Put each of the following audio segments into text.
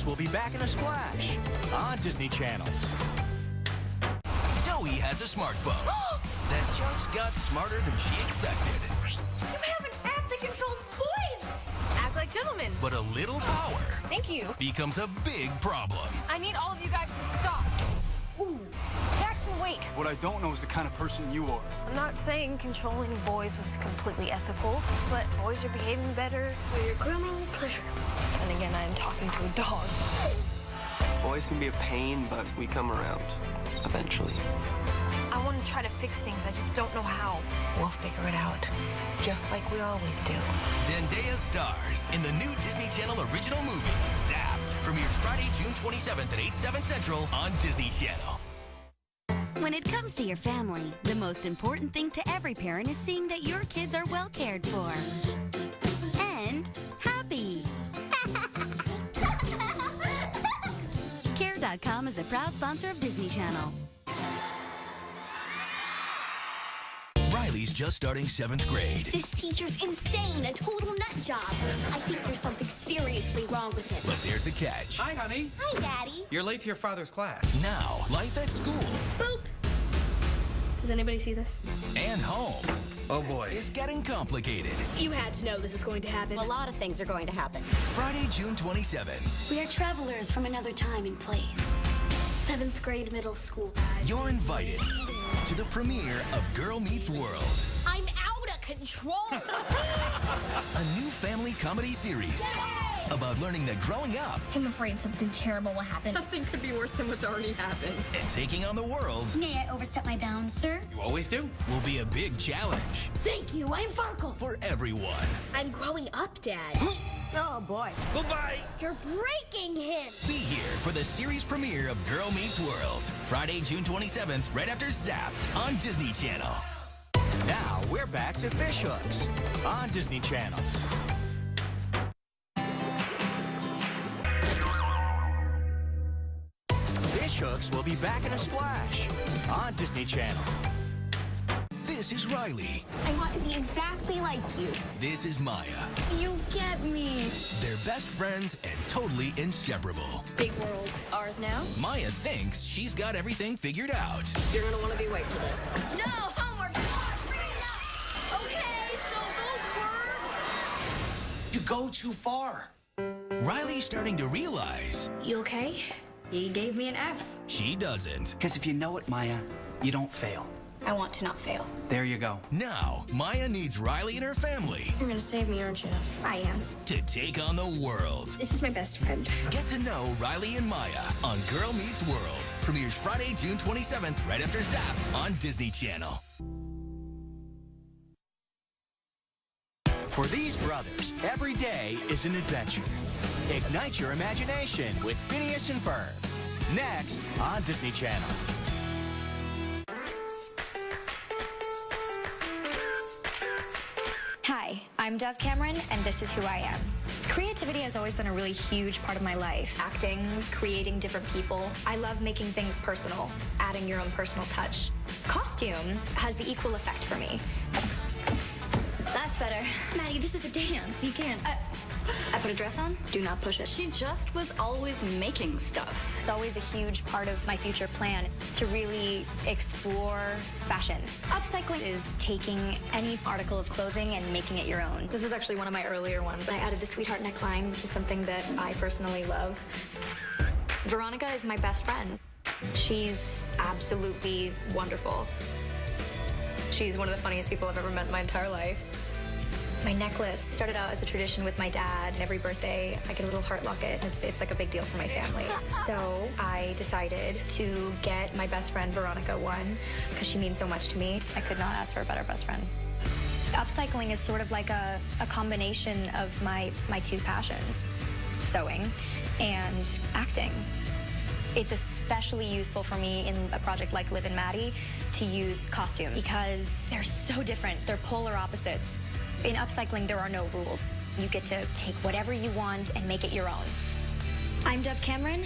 will be back in a splash on Disney Channel. Zoe has a smartphone that just got smarter than she expected. You have an app that controls boys! Act like gentlemen. But a little power Thank you. becomes a big problem. I need all of you guys to stop. Ooh. Jackson, wait. What I don't know is the kind of person you are. I'm not saying controlling boys was completely ethical, but boys are behaving better for your grooming pleasure. And again, I am talking to a dog. Boys can be a pain, but we come around. Eventually. I want to try to fix things, I just don't know how. We'll figure it out, just like we always do. Zendaya stars in the new Disney Channel original movie, Zapped. Premieres Friday, June 27th at 8, 7 Central on Disney Channel. When it comes to your family, the most important thing to every parent is seeing that your kids are well cared for. And happy. Care.com is a proud sponsor of Disney Channel. Riley's just starting 7th grade. This teacher's insane, a total nut job. I think there's something seriously wrong with him. But there's a catch. Hi, honey. Hi, Daddy. You're late to your father's class. Now, life at school Boop. Does anybody see this? and home Oh, boy. is getting complicated. You had to know this was going to happen. A lot of things are going to happen. Friday, June 27th. We are travelers from another time and place. 7th grade middle school. You're invited to the premiere of Girl Meets World, I'm out of control. a new family comedy series about learning that growing up I'm afraid something terrible will happen. Nothing could be worse than what's already happened. and taking on the world May I overstep my bounds, sir? You always do. will be a big challenge Thank you, I'm Farkle. for everyone. I'm growing up, Dad. Oh, boy. Goodbye. You're breaking him. Be here for the series premiere of Girl Meets World, Friday, June 27th, right after Zapped on Disney Channel. Now we're back to Fish Hooks on Disney Channel. Fish Hooks will be back in a splash on Disney Channel. This is Riley. I want to be exactly like you. This is Maya. You get me. They're best friends and totally inseparable. Big world. Ours now? Maya thinks she's got everything figured out. You're going to want to be awake for this. No, homework. Okay, so those were... You go too far. Riley's starting to realize You okay? He gave me an F. she doesn't. Because if you know it, Maya, you don't fail. I want to not fail. There you go. Now, Maya needs Riley and her family You're gonna save me, aren't you? I am. to take on the world. This is my best friend. Get to know Riley and Maya on Girl Meets World. Premieres Friday, June 27th, right after Zapped on Disney Channel. For these brothers, every day is an adventure. Ignite your imagination with Phineas and Ferb. Next on Disney Channel. Hi, I'm Dove Cameron, and this is who I am. Creativity has always been a really huge part of my life. Acting, creating different people. I love making things personal, adding your own personal touch. Costume has the equal effect for me. That's better. Maddie, this is a dance. You can't. I put a dress on, do not push it. She just was always making stuff. It's always a huge part of my future plan to really explore fashion. Upcycling is taking any article of clothing and making it your own. This is actually one of my earlier ones. I added the sweetheart neckline, which is something that I personally love. Veronica is my best friend. She's absolutely wonderful. She's one of the funniest people I've ever met in my entire life. My necklace started out as a tradition with my dad. Every birthday, I get a little heart locket. It's like a big deal for my family. So I decided to get my best friend Veronica one because she means so much to me. I could not ask for a better best friend. Upcycling is sort of like a combination of my two passions, sewing and acting. It's especially useful for me in a project like Liv and Maddie to use costume because they're so different. They're polar opposites. In upcycling, there are no rules. You get to take whatever you want and make it your own. I'm Dove Cameron,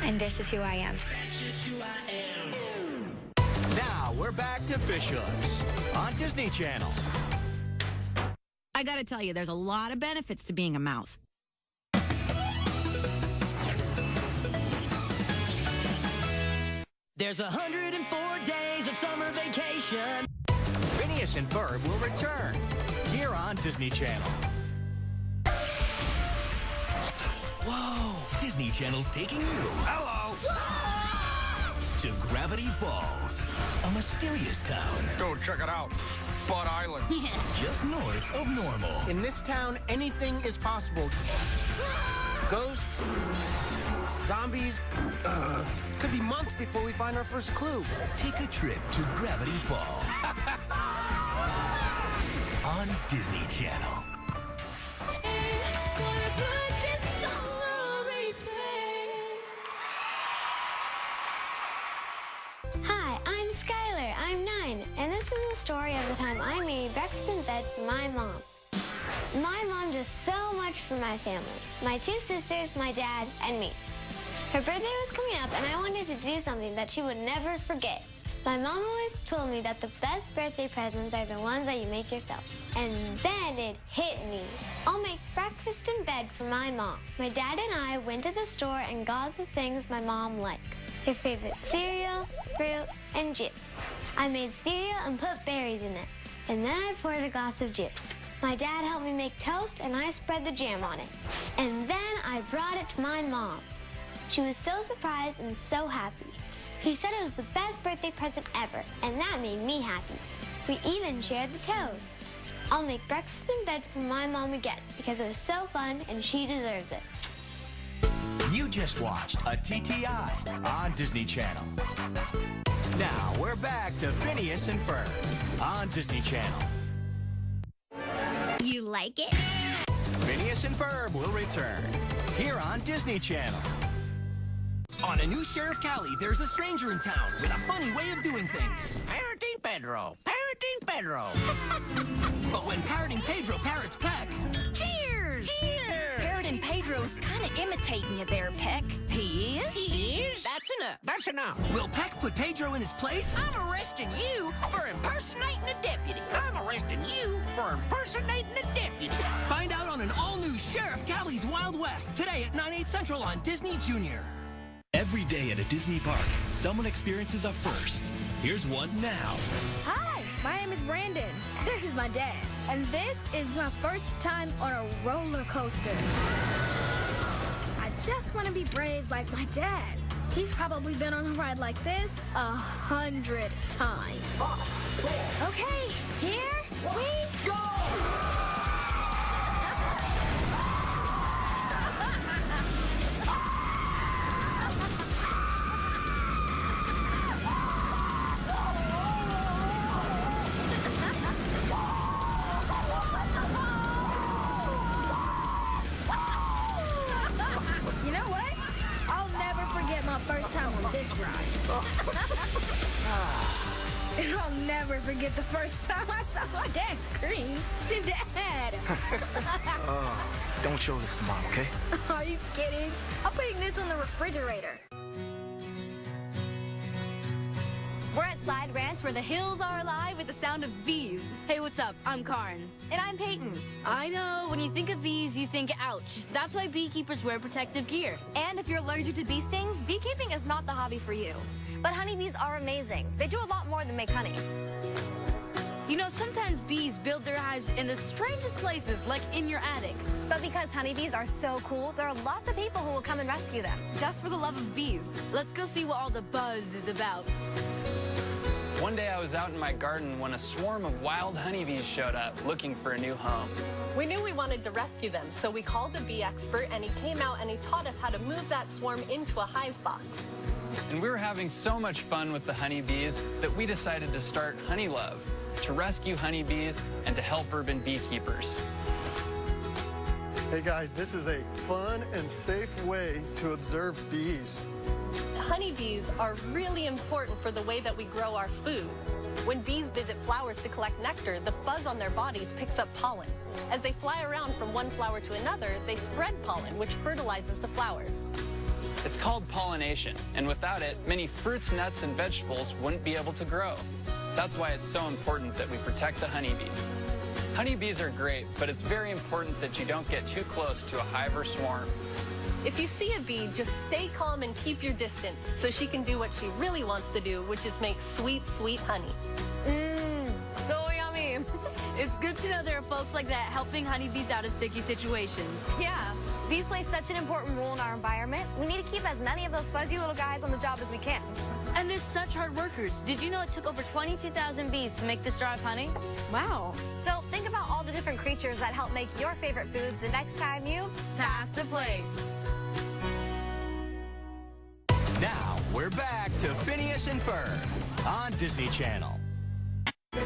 and this is who I am. Now we're back to Fish Hooks on Disney Channel. I gotta tell you, there's a lot of benefits to being a mouse. There's 104 days of summer vacation. Phineas and Ferb will return here on Disney Channel. Whoa! Disney Channel's taking you. Hello! To Gravity Falls, a mysterious town. Go check it out. Bud Island. Just north of Normal. In this town, anything is possible. Ghosts, zombies. Could be months before we find our first clue. Take a trip to Gravity Falls. On Disney Channel. Hi, I'm Skylar. I'm 9, and this is the story of the time I made breakfast in bed for my mom. My mom does so much for my family. My 2 sisters, my dad, and me. Her birthday was coming up, and I wanted to do something that she would never forget. My mom always told me that the best birthday presents are the ones that you make yourself. And then it hit me. I'll make breakfast in bed for my mom. My dad and I went to the store and got the things my mom likes. Her favorite cereal, fruit, and juice. I made cereal and put berries in it. And then I poured a glass of juice. My dad helped me make toast, and I spread the jam on it. And then I brought it to my mom. She was so surprised and so happy. She said it was the best birthday present ever, and that made me happy. We even shared the toast. I'll make breakfast in bed for my mom again because it was so fun and she deserves it. You just watched a TTI on Disney Channel. Now we're back to Phineas and Ferb on Disney Channel. You like it? Phineas and Ferb will return here on Disney Channel. On a new Sheriff Callie, there's a stranger in town with a funny way of doing things. Parroting Pedro. Parroting Pedro. But when parroting Pedro parrots Peck... Cheers! Cheers! Parroting Pedro's kind of imitating you there, Peck. He is? He is? That's enough. That's enough. Will Peck put Pedro in his place? I'm arresting you for impersonating a deputy. I'm arresting you for impersonating a deputy. Find out on an all-new Sheriff Callie's Wild West today at 9/8 Central on Disney Junior. Every day at a Disney park, someone experiences a first. Here's one now. Hi, my name is Brandon. This is my dad. And this is my first time on a roller coaster. I just want to be brave like my dad. He's probably been on a ride like this 100 times. Okay, here we go! You know what? I'll never forget my first time on this ride. And I'll never forget the first time I saw my dad scream. Dad! Don't show this to Mom, okay? Are you kidding? I'm putting this on the refrigerator. We're at Slide Ranch where the hills are alive with the sound of bees. Hey, what's up? I'm Karin. And I'm Peyton. I know, when you think of bees, you think ouch. That's why beekeepers wear protective gear. And if you're allergic to bee stings, beekeeping is not the hobby for you. But honeybees are amazing. They do a lot more than make honey. You know, sometimes bees build their hives in the strangest places, like in your attic. But because honeybees are so cool, there are lots of people who will come and rescue them. Just for the love of bees. Let's go see what all the buzz is about. One day I was out in my garden when a swarm of wild honeybees showed up looking for a new home. We knew we wanted to rescue them, so we called a bee expert and he came out and he taught us how to move that swarm into a hive box. And we were having so much fun with the honeybees that we decided to start Honey Love, to rescue honeybees and to help urban beekeepers. Hey guys, this is a fun and safe way to observe bees. Honeybees are really important for the way that we grow our food. When bees visit flowers to collect nectar, the fuzz on their bodies picks up pollen. As they fly around from one flower to another, they spread pollen, which fertilizes the flowers. It's called pollination, and without it, many fruits, nuts, and vegetables wouldn't be able to grow. That's why it's so important that we protect the honeybee. Honeybees are great, but it's very important that you don't get too close to a hive or swarm. If you see a bee, just stay calm and keep your distance so she can do what she really wants to do, which is make sweet, sweet honey. So yummy. It's good to know there are folks like that helping honeybees out of sticky situations. Yeah. Bees play such an important role in our environment. We need to keep as many of those fuzzy little guys on the job as we can. And they're such hard workers. Did you know it took over 22,000 bees to make this jar of honey? Wow. So think about all the different creatures that help make your favorite foods the next time you pass the plate. Now, we're back to Phineas and Ferb on Disney Channel.